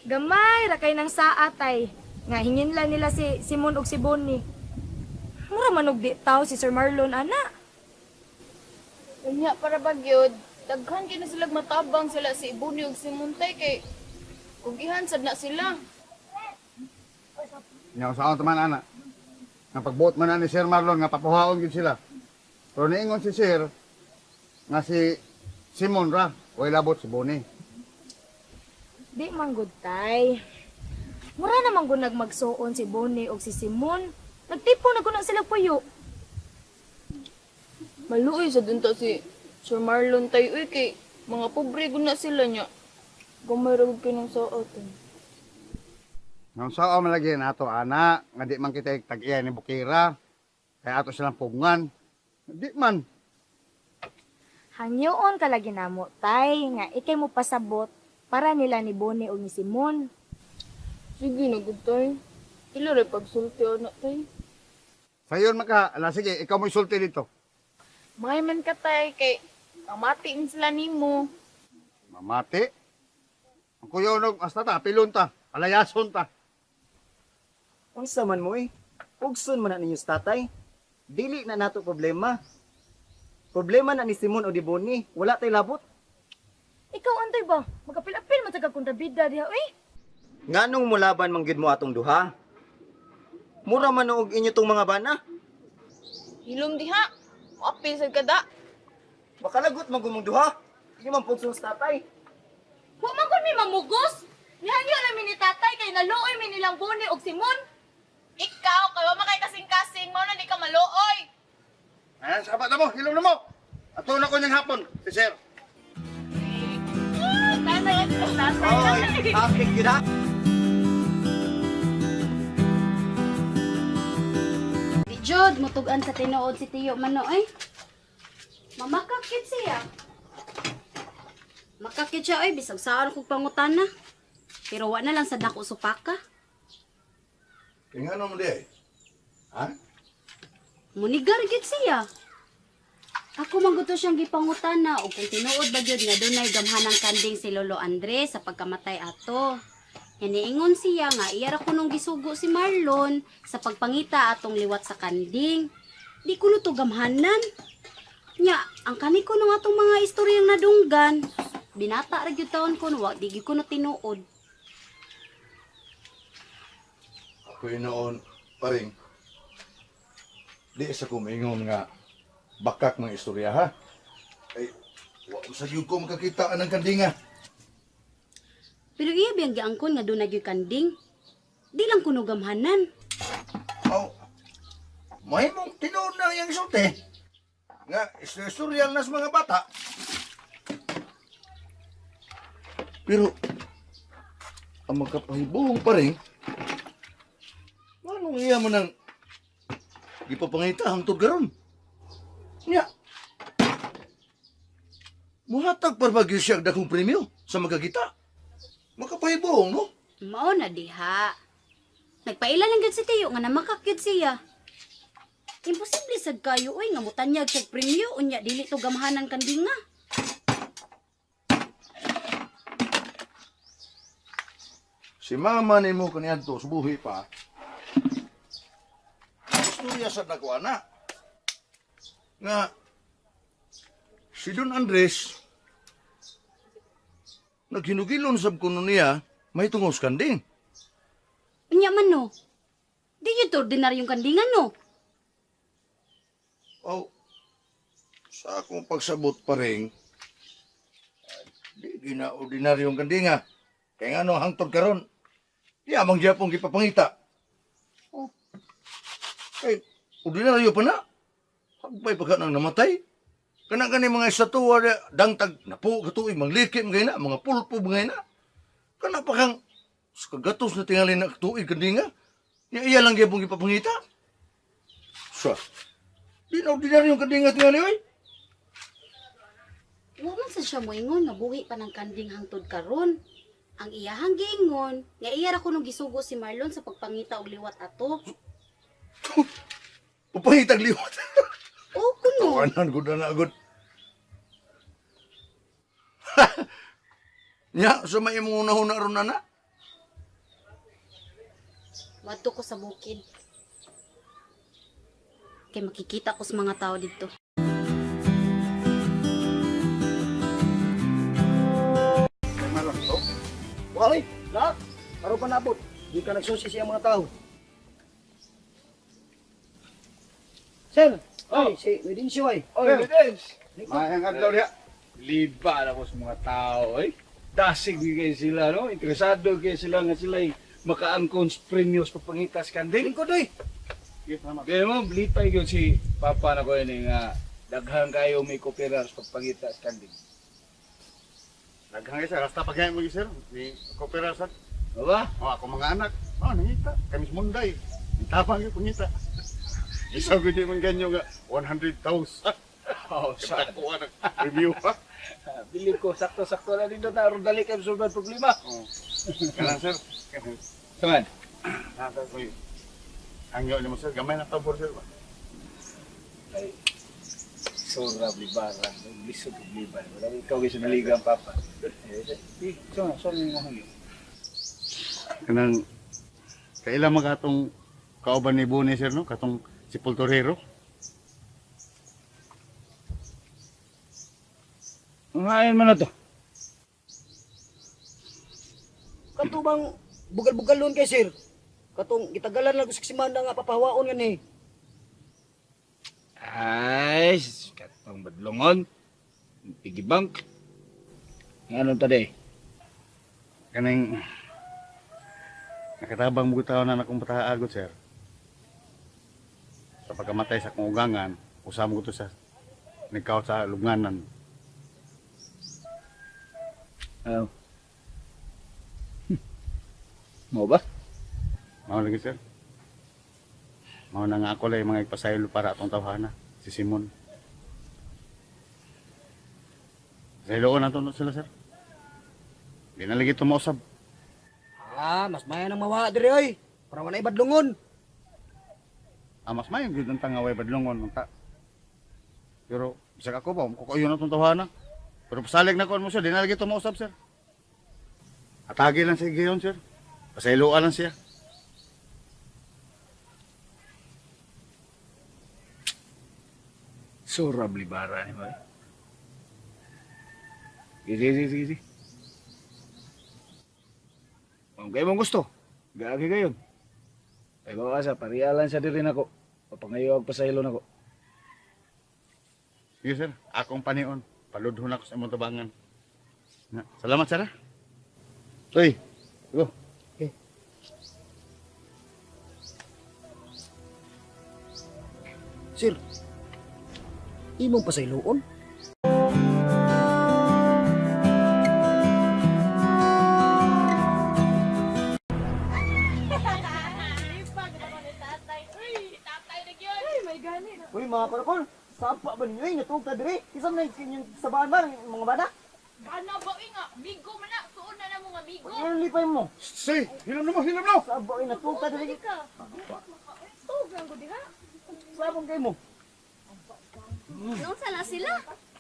Gamay ra kay nang saatay. Nga hinginlan nila si Simon ug si Bonnie. Mura man og di taw si Sir Marlon ana. Unya para bagyod, daghan kini sila matabang sila si Ibuni ug si Muntay kay kugihan sad na sila. Nya usaon man ana. Nga pagbuot man na ni Sir Marlon nga papuhaon gid sila. Pero niingon si Sir nga si Simon ra, way labot si Bonnie. Di man gud tay. Mura naman gud nagmagsuon si Bonnie ug si Simon. Nagtipo na gud na sila puyo. Maluoy sa dunta si Sir Marlon tay uy kay mga pobre gud na sila nya. Gamay ra gud kinang sa atin. Nang sao man lagi nato ana nga di man kita tag-iya ni Bukira. Kaya ato silang pugngan. Di man. Hangyoon ka lagi namo tay nga ikay mo pasabot para nila ni Bonnie ug ni Simon. Sige na gud tay. Ila ra pagsulti ana tay. Sayon maka, ala sige, ikaw mo isulti dito. May man ka tay kay mamatiin sila nimo. Mamati. Ang kuyonog, hasta ta, pilon ta, alayason ta. Unsa man mo eh. Ugson man na ninyo sa tatay. Dili na nato problema. Problema na ni Simon o di Bonnie. Wala tay labot. Ikaw anday ba? Magapil-apil man sa kontrabida diha oy. Nganong mulaban manggid mo atong duha? Mura man og inyo tong mga bana. Hilom diha. Apil sad kada. Makalagot man gumong duha. Di man pugson sa tatay. Wa man gud mi mamugos. Nihangyo na mi ni tatay kay naluoy mi nilang Bonnie ug Simon. Ikaw kay wa makay kasing-kasing mo na di ka maluoy. Ayan, sabat na mo, hilom na mo. Ato na ko niyang hapon, si Sir. Tanay at tatay. Oy, apik yun ha. Di Jod, mutugan sa tinuod si Tiyo Mano ay. Mamakakit siya. Makakit siya ay, bisag saan kong pangutana. Pero wa na lang sa dako supaka. Tingnan mo di. Ha? Munigar gid siya. Ako mangguto siyang gipangutana o kung tinuod ba gyud nga dunay gamhanang kanding si Lolo Andres sa pagkamatay ato. Hiniingon siya nga iya ra kunong gisugo si Marlon sa pagpangita atong liwat sa kanding. Di kuno to gamhanan. Nya, ang kani kuno atong mga istoryang nadunggan. Binata ra gyud taon kuno wa di gyud kuno tinuod. Ako noon, paring. Di sa kumingon nga bakak ng istorya ha. Ay, wa sa gyud ko makakita ng kandinga. Pero iya biyang giangkon nga dunay gyud kanding. Di lang kuno gamhanan. Oh. May mong tinuod na yang isulti. Nga istoryal na sa mga bata. Pero ang magkapahibuhong paring anong iya mo nang gipapangita hangtod karon? Nya. Muhatag parbagyo siya dakong premyo sa magkakita. Makapahibuhong, no? Mao na diha. Nagpaila lang gid si Tiyo nga namakakyut siya. Imposible sad kayo oy nga mutanyag sa premyo unya dili to gamhanan kandinga. Si mama ni mo kaniadto subuhi pa. Istorya sa dako anak. Nga si Don Andres naghinugilon sab kuno niya may tungos kanding. Unya man no. Di yun to ordinaryong kandingan no. Oh, sa akong pagsabot pa rin, di gina ordinaryong kandinga. Kaya nga no, hangtod karon, di amang Japong gipapangita. Oh, kay ordinaryo pa na. Hagbay pa ka nang namatay. Kanang mga estatwa dangtag napo katuig manglikim ngay na, mga pulpo ngay na. Kana pa kang sa kagatos na tingali na katuig kandinga. Iya lang gyapong gipapangita. Sa di na ordinaryong kandinga tingali oy. Wa man sa siya moingon nga buhi pa ng kanding hangtod karon. Ang iyahang giingon nga iya ra kuno gisugo si Marlon sa pagpangita og liwat ato. Upangitag liwat. O kuno. Tawanan ko na agad. Nya, sa may mong unahon na ron na. Wadto ko sa bukid. Kay makikita ko sa mga tao dito. Sir Marlon, to? Wala, lahat. Araw pa nabot. Di ka nagsusi siya mga tao. Sir, ay, si Wedensyo ay. Oy, Videns! Mayang adlaw diha. Liba na ko sa mga tao, eh. Dasig kayo sila, no? Interesado kayo sila nga sila makaangkon sa premios papangitas kanding. Lingkod ay. Kaya mo, blipay yun si Papa na ko yun nga daghang kayo may kopera sa papangitas kanding. Naghangay sir, hasta pagkain mo sir. Ni kooperasan. Diba? Oh, ako mga anak. Oh, nangita. Kami sa munday. Tapang yung pangita. Isa ko di man ganyo nga 100,000. Oh, Sa ako anak review ha. Bilib ko, sakto-sakto na dito na, dali kayo solve problema. Oh. Kanang sir. Saman? Nasa ko yun. Hangyo ni mo sir, gamay na tabor sir ba? Ay, sora, blibara, lisod, bliban. Wala ikaw kayo sa naligang Papa. Eh, so mo hangyo. Kanang kailan magatong kauban ni Buni sir no, katong si Pultorero. Ngayon man na to. Katubang bugal-bugalon kay sir. Katong gitagalan lang ko sa simanda nga papahawaon nga ni. Ay, katong badlongon. Pigibang. Ano tadi? Kanang nakatabang mo tao na akong pataagot sir. Sa pagkamatay sa akong ugangan, usama ko to sa nagkaw sa lugnanan. Oh. Mo ba? Mao lagi sir. Mao na nga ako lang mga ipasaylo para atong tawhana, si Simon. Sayloon na to sila sir. Di na lagi tumausab. Ah, mas maya nang mawa diri ay. Para wala ibadlongon. Mas mayon gyud ang tangaway badlongon ta. Pero bisag ako ba, kukuyo na tong tawhana. Pero pasalig na ko mo siya, di na lagi tumausab sir. Atagi lang siya gayon sir. Pasayloan lang siya. Sura blibara ni ba? Sige. Kung kayo mong gusto, gaagi kayo. Ay baka sa parialan sa diri nako. Papangayo og pasaylo nako. Sige sir, akong panion. Paludhon ako sa imong tabangan. Salamat sir. Uy, go. Sir, imong pasayloon? Uy, mga karakol, sapa ba ninyo eh? Natulog ta diri? Isang na yung sabahan ba ng mga bata? Ano ba nga? Bigo man na. Suon na mo nga bigo. Ano lipay mo? Say, hilam na mo. Saba ay natulog ta diri. Tugang ko diha. Sabang kayo mo? Doon sana sila.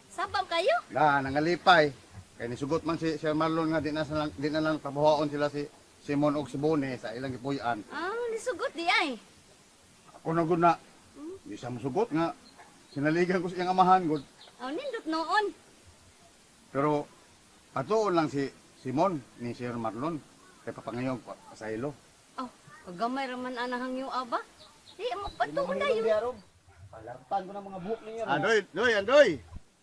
Sabab kayo. Da, nangalipay. Kaya nisugot man si Sir Marlon nga di na lang tabuhaon sila si Simon og si Bone sa ilang gipuy-an. Ah, nisugot di ay. Ako na gud na. Di siya masugot nga. Sinaligan ko sa iyang amahan gud. Aw nindot noon. Pero patuon lang si Simon ni Sir Marlon. Kaya papangayong pasaylo. Oh, kagamay raman anahang yung aba. Di mo patuon Hindi dayon. Arob. Palartan ko ng mga buhok ninyo. Andoy.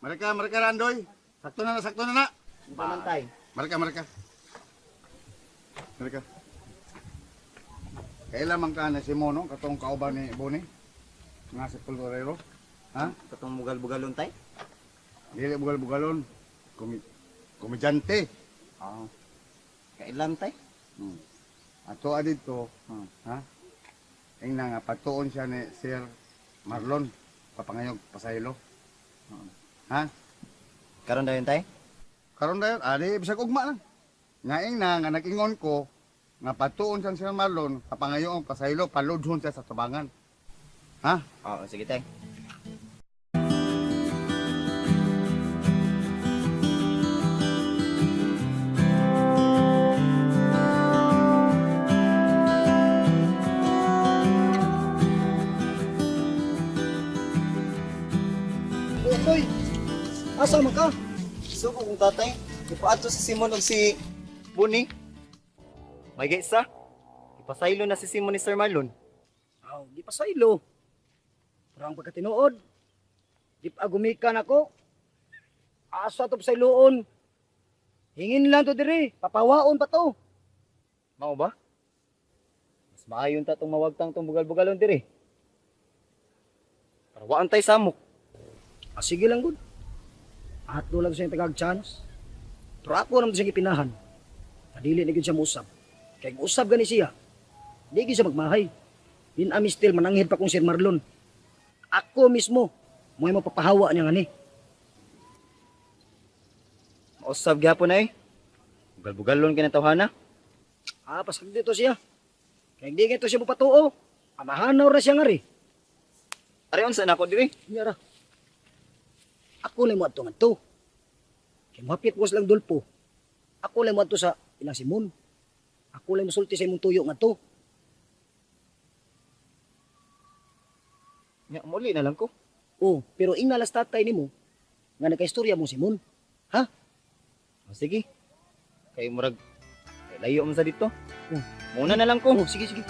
Marika ra Andoy. Sakto na na. Pamantay. Marika. Kailan man ka na si Mono, katong kauban ni Bone? Nga si Pultorero. Ha? Katong bugal-bugalon tay? Dili bugal-bugalon. Komedyante. Oo. Kailan tay? Ato adito, ha? Ingna nga patuon siya ni Sir Marlon papangayog pasaylo. Ha? Karon dayon tay? Karon dayon, ali bisag ugma lang. Ngaing na nga nag-ingon ko nga patuon siya ni Sir Marlon papangayog pasaylo paludhon siya sa tabangan. Ha? Oo, sige tay. Asa man ka? Suko kong tatay. Ipaadto si Simon og si Bonnie. May isa. Ipasaylo na si Simon ni Sir Marlon. Aw, di pa saylo. Pero ang pagkatinuod, di pa gumikan ako. Asa to sa iloon. Hingin lang to diri, papawaon pa to. Mao ba? Mas maayon ta tong mawagtang tong bugal-bugalon diri. Para waan tay samok. Ah, sige lang gud. At do lang siya tagag chance. Pero ako naman siya ipinahan. Kadili na gud siya musab. Kaya usab gani siya. Di gid siya magmahay. Din ami still mananghid pa kong Sir Marlon. Ako mismo mo mapapahawa niya ngani. Mausab gyapon na bugal-bugalon kay tawhana. Ah, pasag dito siya. Kaya di gito siya mapatuo. Amahanaw ra siya ngari. Ari unsa na ako diri? Nyara. Ako lang mo ato nga to. Kaya mapit ko silang dulpo. Ako lang mo ato sa ilang Simon. Ako lang masulti sa imong tuyo nga to. Nya muli na lang ko. Oh, pero inalas tatay nimo nga nakaistorya mo Simon. Ha? O, sige. Kay murag layo man sa dito. Oh. Muna na lang ko. Oh, sige sige.